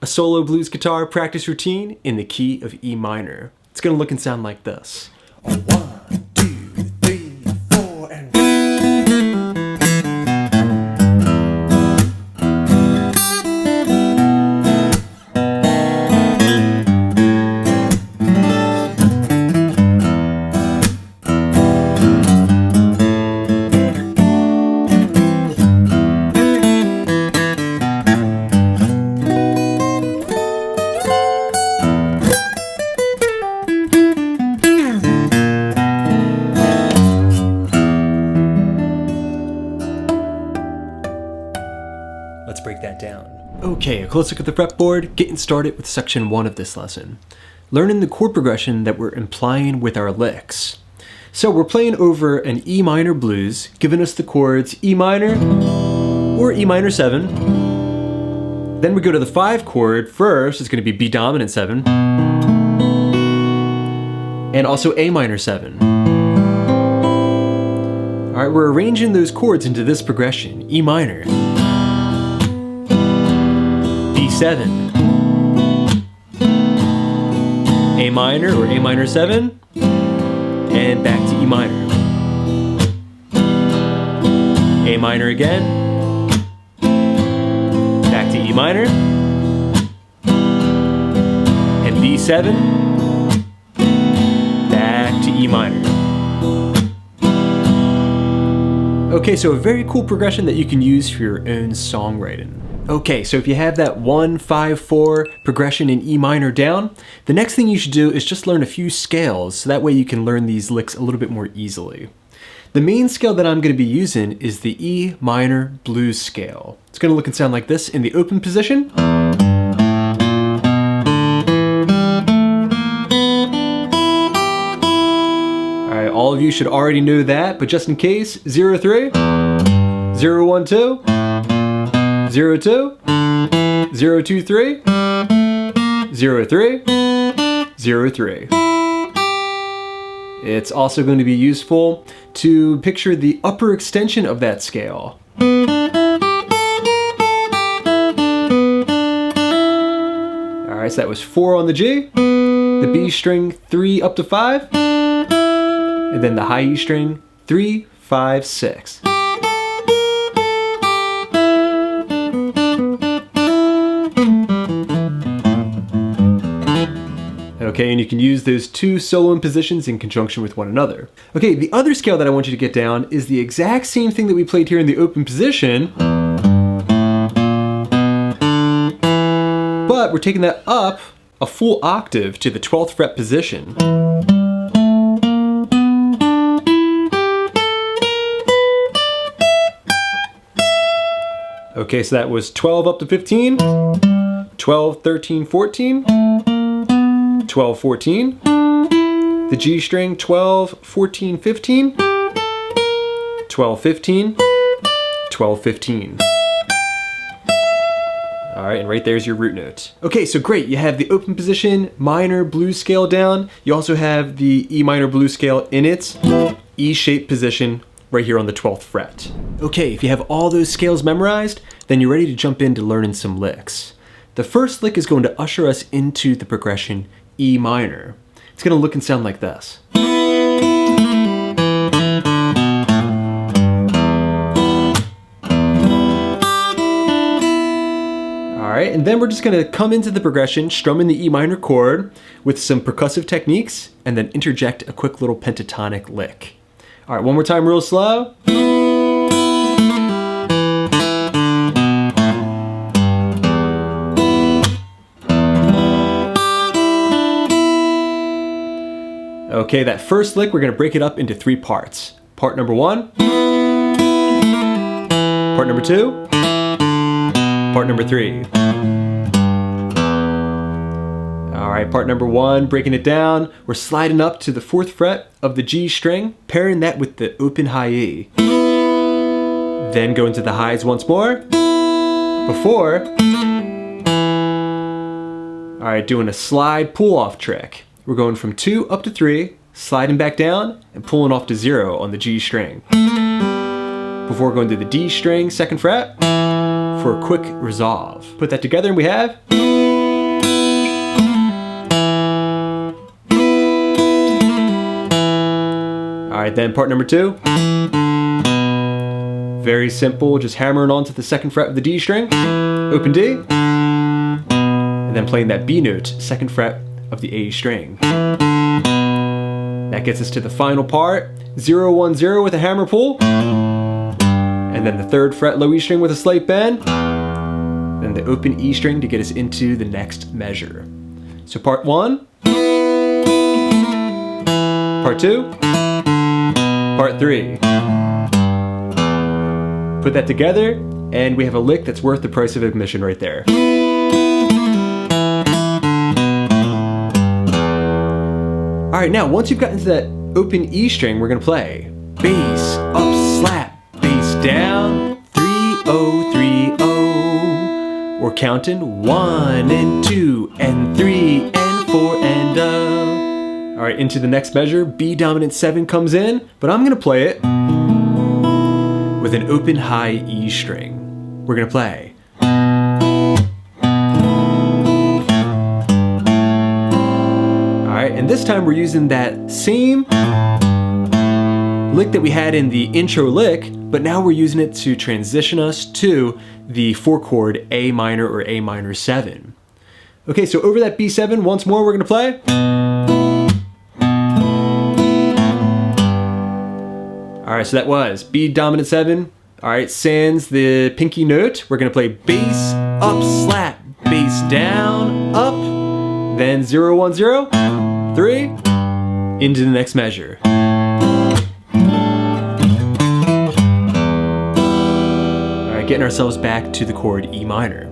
A solo blues guitar practice routine in the key of E minor. It's gonna look and sound like this. 1, 2, 3, 4, and... Let's break that down. Okay, a close look at the fretboard, getting started with section 1 of this lesson. Learning the chord progression that we're implying with our licks. So we're playing over an E minor blues, giving us the chords E minor or E minor 7. Then we go to the 5 chord first, it's going to be B dominant 7. And also A minor 7. Alright, we're arranging those chords into this progression, E minor. B7, A minor or A minor 7, and back to E minor. A minor again, back to E minor, and B7, back to E minor. Okay, so a very cool progression that you can use for your own songwriting. Okay, so if you have that 1-5-4 progression in E minor down, the next thing you should do is just learn a few scales, so that way you can learn these licks a little bit more easily. The main scale that I'm going to be using is the E minor blues scale. It's going to look and sound like this in the open position. Alright, all of you should already know that, but just in case, 0-3, 0-1-2, 0-2, 0-2-3, 0-3, 0-3. It's also going to be useful to picture the upper extension of that scale. Alright, so that was 4 on the G, the B string 3 up to 5, and then the high E string 3, 5, 6. Okay, and you can use those two soloing positions in conjunction with one another. Okay, the other scale that I want you to get down is the exact same thing that we played here in the open position, but we're taking that up a full octave to the 12th fret position. Okay, so that was 12 up to 15, 12, 13, 14, 12, 14, the G string 12, 14, 15, 12, 15, 12, 15. Alright, and right there's your root note. Okay, so great, you have the open position minor blues scale down. You also have the E minor blues scale in its E-shaped position right here on the 12th fret. Okay, if you have all those scales memorized, then you're ready to jump into learning some licks. The first lick is going to usher us into the progression E minor. It's going to look and sound like this. Alright, and then we're just going to come into the progression, strumming the E minor chord with some percussive techniques, and then interject a quick little pentatonic lick. Alright, one more time real slow. Okay, that first lick, we're going to break it up into 3 parts. Part number 1, part number 2, part number 3. Alright, part number 1, breaking it down, we're sliding up to the 4th fret of the G string, pairing that with the open high E. Then go into the highs once more, before, alright, doing a slide pull-off trick. We're going from 2 up to 3, sliding back down, and pulling off to 0 on the G string. Before going to the D string, 2nd fret, for a quick resolve. Put that together and we have right, then part number 2. Very simple, just hammering onto the 2nd fret of the D string, open D, and then playing that B note, 2nd fret of the A string. That gets us to the final part, 0, 1, 0 with a hammer pull, and then the 3rd fret low E string with a slight bend, then the open E string to get us into the next measure. So part 1, part 2, part 3. Put that together, and we have a lick that's worth the price of admission right there. Alright, now once you've gotten to that open E string, we're gonna play bass, up, slap, bass down, 3, 0, 3, 0. We're counting 1 and 2 and 3 and 4 and Alright, into the next measure, B dominant 7 comes in, but I'm gonna play it with an open high E string. We're gonna play. Alright, and this time we're using that same lick that we had in the intro lick, but now we're using it to transition us to the 4-chord A minor or A minor 7. Okay, so over that B7, once more we're gonna play. Alright, so that was B dominant 7. Alright, sans the pinky note. We're gonna play bass, up, slap, bass down, up, then 0, 1, 0, 3, into the next measure. Alright, getting ourselves back to the chord E minor.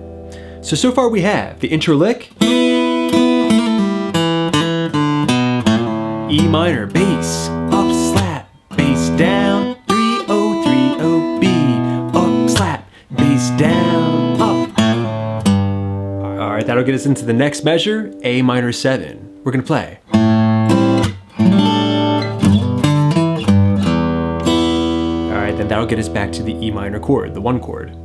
So far we have the intro lick, E minor, bass, up, slap, bass down, 3, 0, 3, 0, B, up, slap, bass down, up. Alright, that'll get us into the next measure, A minor 7. We're gonna play. Alright, then that'll get us back to the E minor chord, the 1 chord.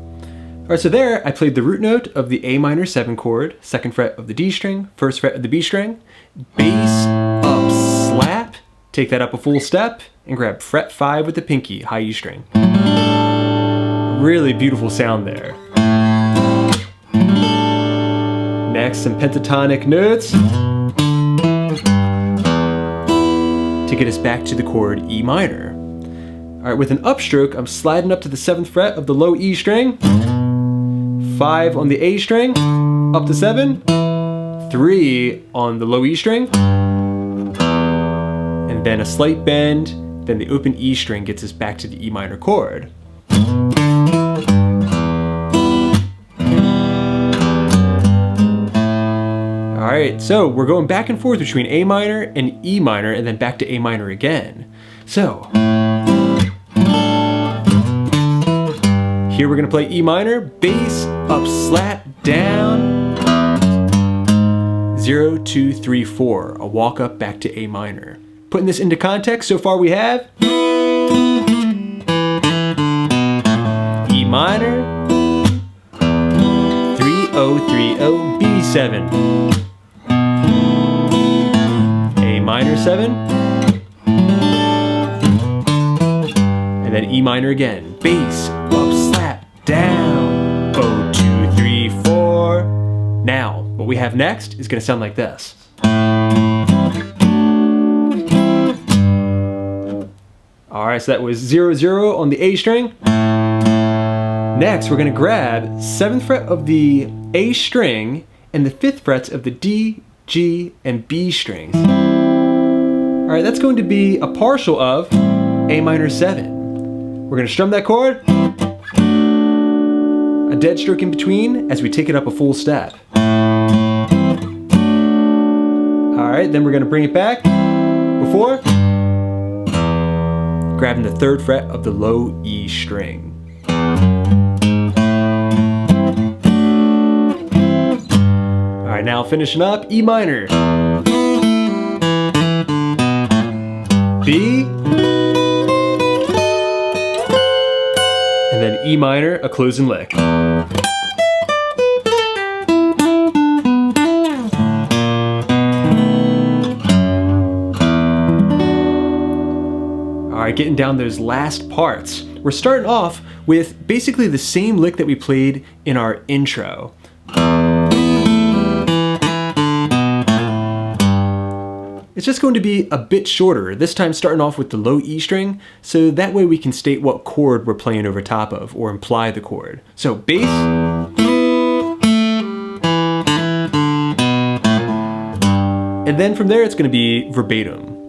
Alright, so there I played the root note of the A minor 7 chord, 2nd fret of the D string, 1st fret of the B string, bass, up, slap, take that up a full step, and grab fret 5 with the pinky, high E string. Really beautiful sound there. Next, some pentatonic notes to get us back to the chord E minor. Alright, with an upstroke, I'm sliding up to the 7th fret of the low E string, 5 on the A string, up to 7, 3 on the low E string, and then a slight bend, then the open E string gets us back to the E minor chord. Alright, so we're going back and forth between A minor and E minor and then back to A minor again. So, here we're going to play E minor, bass, up, slap, down, 0, 2, 3, 4, a walk up back to A minor. Putting this into context, so far we have E minor, 3, 0, 3, 0, B7, A minor 7, and then E minor again, bass, up, slap, down, 0, 2, 3, 4. Now, what we have next is going to sound like this. Alright, so that was 0, 0 on the A string. Next, we're going to grab 7th fret of the A string and the 5th frets of the D, G, and B strings. Alright, that's going to be a partial of A minor 7. We're going to strum that chord, a dead stroke in between as we take it up a full step. Alright, then we're going to bring it back before grabbing the 3rd fret of the low E string. Alright, now finishing up, E minor, B, and then E minor, a closing lick. right, getting down those last parts. We're starting off with basically the same lick that we played in our intro. It's just going to be a bit shorter, this time starting off with the low E string, so that way we can state what chord we're playing over top of, or imply the chord. So bass, and then from there it's going to be verbatim.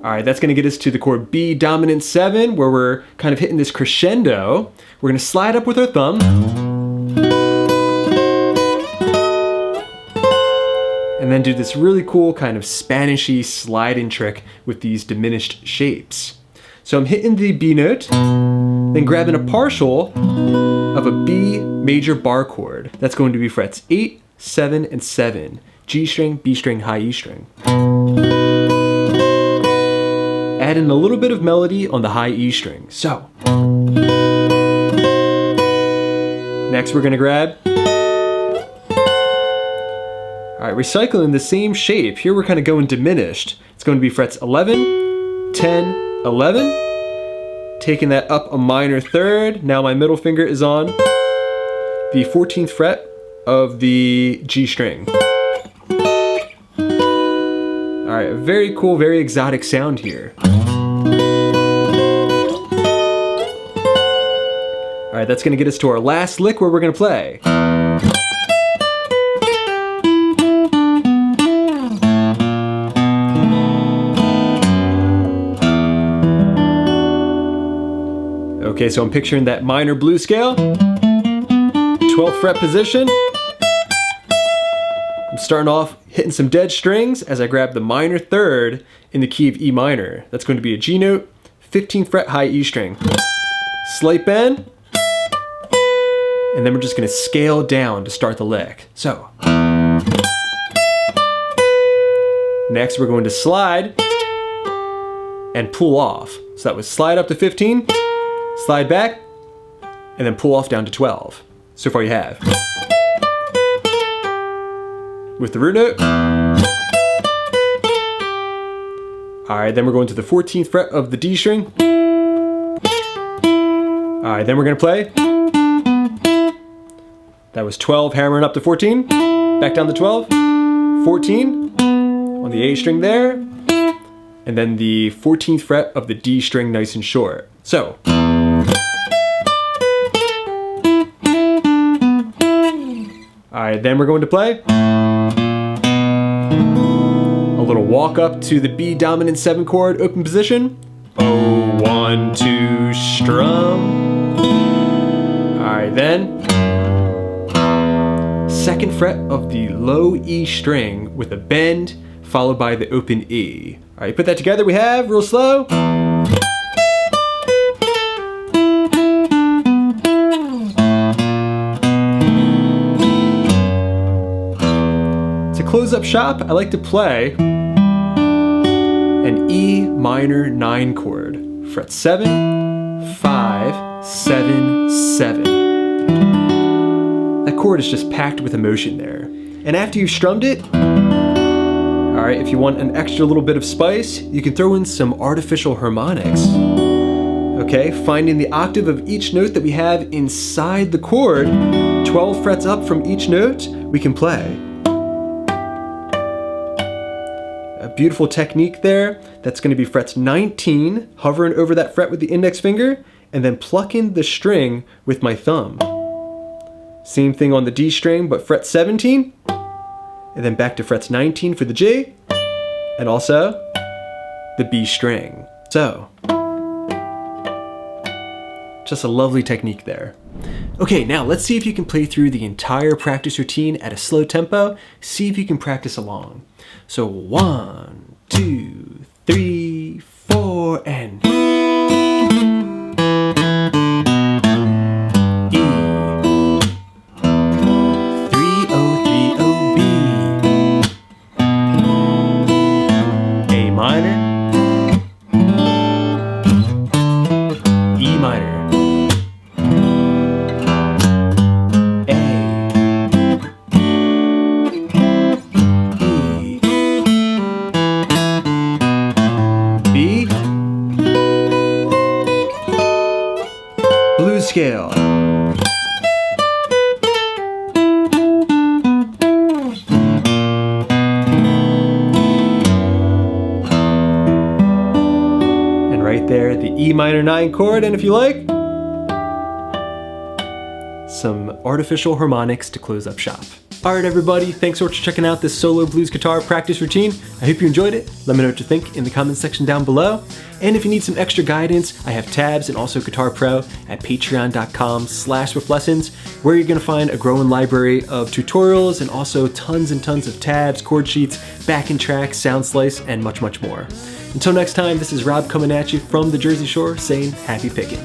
Alright, that's going to get us to the chord B dominant 7, where we're kind of hitting this crescendo. We're going to slide up with our thumb. And then do this really cool kind of Spanishy sliding trick with these diminished shapes. So I'm hitting the B note, then grabbing a partial of a B major bar chord. That's going to be frets 8, 7, and 7. G string, B string, high E string. Add in a little bit of melody on the high E string. So, next we're gonna grab, alright, recycling the same shape. Here we're kind of going diminished. It's going to be frets 11, 10, 11. Taking that up a minor third. Now my middle finger is on the 14th fret of the G string. Alright, a very cool, very exotic sound here. Alright, that's going to get us to our last lick where we're going to play. Okay, so I'm picturing that minor blues scale, 12th fret position. I'm starting off hitting some dead strings as I grab the minor third in the key of E minor. That's going to be a G note, 15th fret high E string. Slight bend, and then we're just going to scale down to start the lick. So, next we're going to slide and pull off. So that was slide up to 15, slide back, and then pull off down to 12. So far you have. With the root note. Alright, then we're going to the 14th fret of the D string. Alright, then we're going to play. That was 12 hammering up to 14. Back down to 12. 14 on the A string there. And then the 14th fret of the D string nice and short. So. Alright, then we're going to play. A little walk up to the B dominant 7 chord, open position. Oh, 1, 2, strum. Alright, then. 2nd fret of the low E string with a bend, followed by the open E. Alright, put that together, we have, real slow. To close up shop, I like to play an E minor 9 chord. Fret 7, 5, 7, 7. That chord is just packed with emotion there. And after you've strummed it, alright, if you want an extra little bit of spice, you can throw in some artificial harmonics. Okay, finding the octave of each note that we have inside the chord, 12 frets up from each note, we can play. A beautiful technique there. That's going to be frets 19, hovering over that fret with the index finger, and then plucking the string with my thumb. Same thing on the D string, but fret 17, and then back to frets 19 for the G, and also the B string. So, just a lovely technique there. Okay, now let's see if you can play through the entire practice routine at a slow tempo. See if you can practice along. So 1, 2, 3, 4, and E minor 9 chord, and if you like, some artificial harmonics to close up shop. Alright everybody, thanks so much for checking out this solo blues guitar practice routine. I hope you enjoyed it. Let me know what you think in the comments section down below. And if you need some extra guidance, I have tabs and also Guitar Pro at patreon.com/Swiftlessons, where you're going to find a growing library of tutorials and also tons and tons of tabs, chord sheets, backing tracks, sound slice, and much, much more. Until next time, this is Rob coming at you from the Jersey Shore saying happy picking.